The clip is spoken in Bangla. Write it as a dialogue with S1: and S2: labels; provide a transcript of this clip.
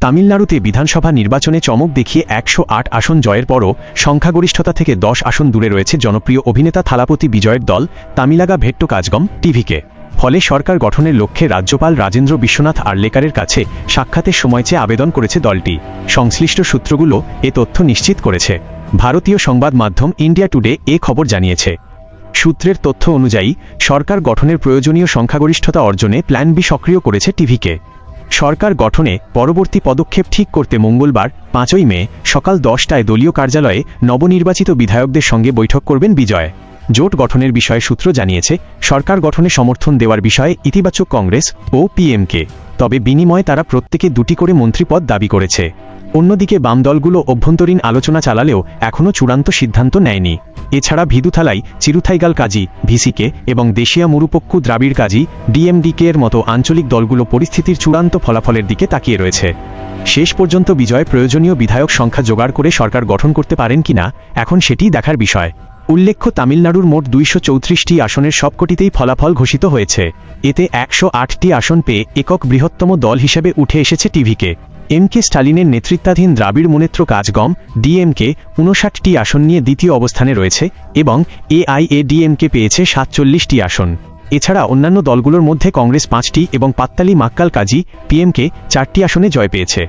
S1: তামিলনাড়ুতে বিধানসভা নির্বাচনে চমক দেখিয়ে ১০৮ আসন জয়ের পরও সংখ্যাগরিষ্ঠতা থেকে ১০ আসন দূরে রয়েছে জনপ্রিয় অভিনেতা থালাপতি বিজয়ের দল তামিলাগা ভেট্টো কাজগম টিভিকে। ফলে সরকার গঠনের লক্ষ্যে রাজ্যপাল রাজেন্দ্র বিশ্বনাথ আর্লেকারের কাছে সাক্ষাতের সময় চেয়ে আবেদন করেছে দলটি। সংশ্লিষ্ট সূত্রগুলো এ তথ্য নিশ্চিত করেছে। ভারতীয় সংবাদ মাধ্যম ইন্ডিয়া টুডে এ খবর জানিয়েছে। সূত্রের তথ্য অনুযায়ী সরকার গঠনের প্রয়োজনীয় সংখ্যাগরিষ্ঠতা অর্জনে প্ল্যান বি সক্রিয় করেছে টিভিকে। সরকার গঠনে পরবর্তী পদক্ষেপ ঠিক করতে মঙ্গলবার ৫ই মে সকাল ১০টায় দলীয় কার্যালয়ে নবনির্বাচিত বিধায়কদের সঙ্গে বৈঠক করবেন বিজয়। জোট গঠনের বিষয়ে সূত্র জানিয়েছে, সরকার গঠনে সমর্থন দেওয়ার বিষয়ে ইতিবাচক কংগ্রেস ও পিএমকে, তবে বিনিময়ে তারা প্রত্যেকে ২টি করে মন্ত্রীপদ দাবি করেছে। অন্যদিকে বাম দলগুলো অভ্যন্তরীণ আলোচনা চালালেও এখনও চূড়ান্ত সিদ্ধান্ত নেয়নি। এছাড়া ভিদুথালাই চিরুথাইগাল কাজী ভিসিকে এবং দেশিয়া মুরুপক্কু দ্রাবিড় কাজী ডিএমডিকে এর মতো আঞ্চলিক দলগুলো পরিস্থিতির চূড়ান্ত ফলাফলের দিকে তাকিয়ে রয়েছে। শেষ পর্যন্ত বিজয় প্রয়োজনীয় বিধায়ক সংখ্যা জোগাড় করে সরকার গঠন করতে পারেন কিনা এখন সেটিই দেখার বিষয়। উল্লেখ্য, তামিলনাড়ুর মোট ২৩৪টি আসনের সবকটিতেই ফলাফল ঘোষিত হয়েছে। এতে ১০৮টি আসন পেয়ে একক বৃহত্তম দল হিসেবে উঠে এসেছে টিভিকে। এম.কে. স্টালিনের নেতৃত্বাধীন দ্রাবিড় মুনেত্র কাজগম ডিএমকে ৫৯টি আসন নিয়ে দ্বিতীয় অবস্থানে রয়েছে এবং এআইএডিএমকে পেয়েছে ৪৭টি আসন। এছাড়া অন্যান্য দলগুলোর মধ্যে কংগ্রেস ৫টি এবং পাত্তালি মাক্কাল কাজী পিএমকে ৪টি আসনে জয় পেয়েছে।